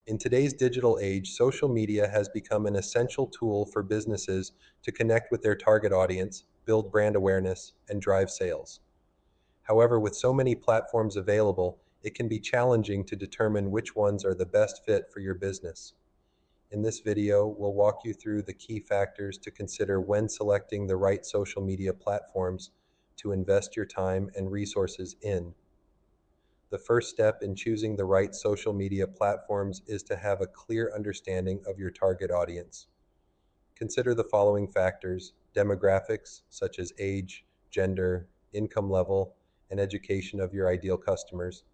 In today's digital age, social media has become an essential tool for businesses to connect with their target audience, build brand awareness, and drive sales. However, with so many platforms available, it can be challenging to determine which ones are the best fit for your business. In this video, we'll walk you through the key factors to consider when selecting the right social media platforms to invest your time and resources in. The first step in choosing the right social media platforms is to have a clear understanding of your target audience. Consider the following factors: demographics, such as age, gender, income level, and education of your ideal customers;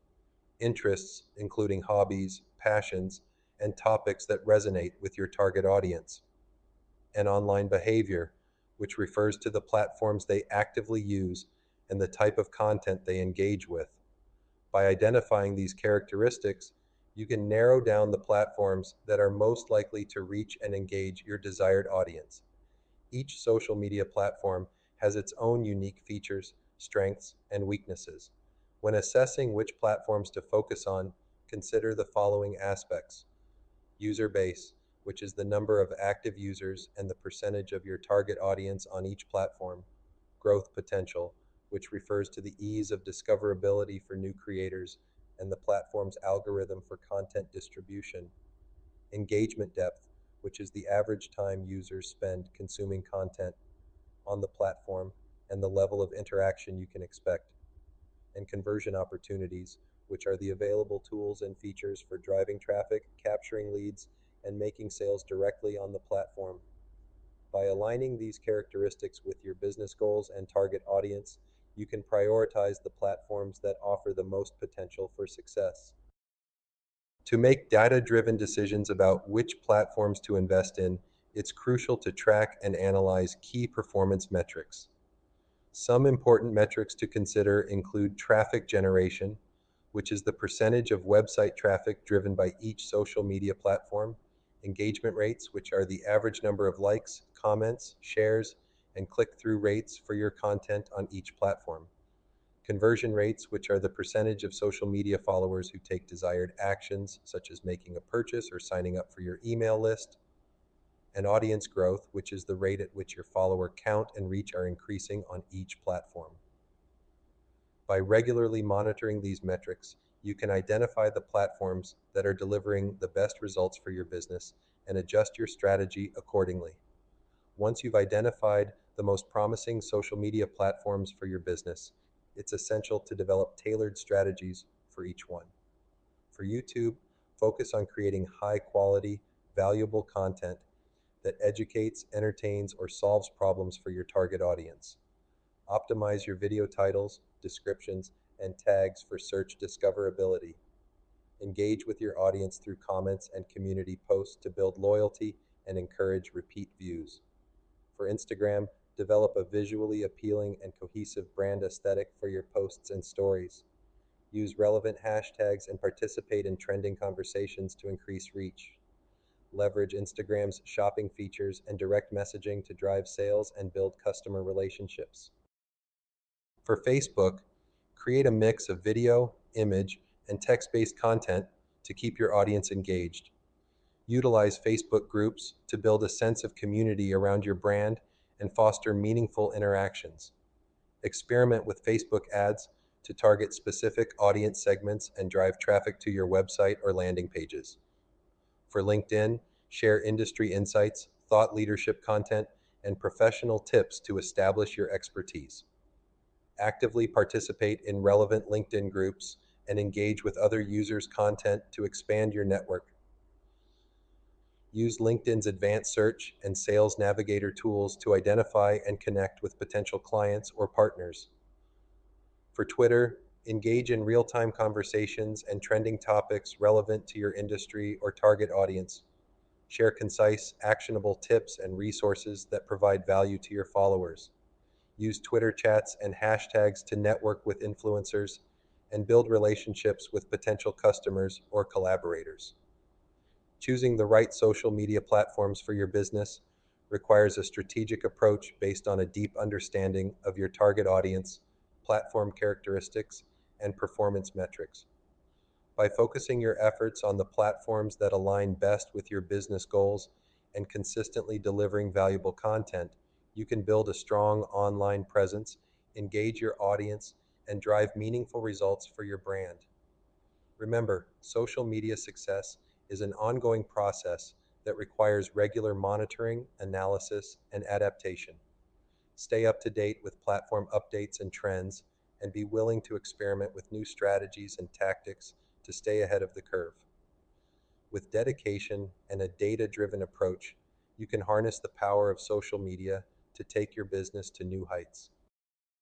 interests, including hobbies, passions, and topics that resonate with your target audience; and online behavior, which refers to the platforms they actively use and the type of content they engage with. By identifying these characteristics, you can narrow down the platforms that are most likely to reach and engage your desired audience. Each social media platform has its own unique features, strengths, and weaknesses. When assessing which platforms to focus on, consider the following aspects: user base, which is the number of active users and the percentage of your target audience on each platform; growth potential, which refers to the ease of discoverability for new creators and the platform's algorithm for content distribution; engagement depth, which is the average time users spend consuming content on the platform and the level of interaction you can expect; and conversion opportunities, which are the available tools and features for driving traffic, capturing leads, and making sales directly on the platform. By aligning these characteristics with your business goals and target audience, you can prioritize the platforms that offer the most potential for success. To make data driven decisions about which platforms to invest in, it's crucial to track and analyze key performance metrics. Some important metrics to consider include traffic generation, which is the percentage of website traffic driven by each social media platform; engagement rates, which are the average number of likes, comments, shares, and click through rates for your content on each platform; conversion rates, which are the percentage of social media followers who take desired actions, such as making a purchase or signing up for your email list; and audience growth, which is the rate at which your follower count and reach are increasing on each platform. By regularly monitoring these metrics, you can identify the platforms that are delivering the best results for your business and adjust your strategy accordingly. Once you've identified the most promising social media platforms for your business, it's essential to develop tailored strategies for each one. For YouTube, focus on creating high quality, valuable content that educates, entertains, or solves problems for your target audience. Optimize your video titles, descriptions, and tags for search discoverability. Engage with your audience through comments and community posts to build loyalty and encourage repeat views. For Instagram, develop a visually appealing and cohesive brand aesthetic for your posts and stories. Use relevant hashtags and participate in trending conversations to increase reach. Leverage Instagram's shopping features and direct messaging to drive sales and build customer relationships. For Facebook, create a mix of video, image, and text based content to keep your audience engaged. Utilize Facebook groups to build a sense of community around your brand and foster meaningful interactions. Experiment with Facebook ads to target specific audience segments and drive traffic to your website or landing pages. For LinkedIn, share industry insights, thought leadership content, and professional tips to establish your expertise. Actively participate in relevant LinkedIn groups and engage with other users' content to expand your network. Use LinkedIn's advanced search and sales navigator tools to identify and connect with potential clients or partners. For Twitter, engage in real time conversations and trending topics relevant to your industry or target audience. Share concise, actionable tips and resources that provide value to your followers. Use Twitter chats and hashtags to network with influencers and build relationships with potential customers or collaborators. Choosing the right social media platforms for your business requires a strategic approach based on a deep understanding of your target audience, platform characteristics, and performance metrics. By focusing your efforts on the platforms that align best with your business goals and consistently delivering valuable content, you can build a strong online presence, engage your audience, and drive meaningful results for your brand. Remember, social media success is an ongoing process that requires regular monitoring, analysis, and adaptation. Stay up to date with platform updates and trends, and be willing to experiment with new strategies and tactics to stay ahead of the curve. With dedication and a data driven approach, you can harness the power of social media to take your business to new heights.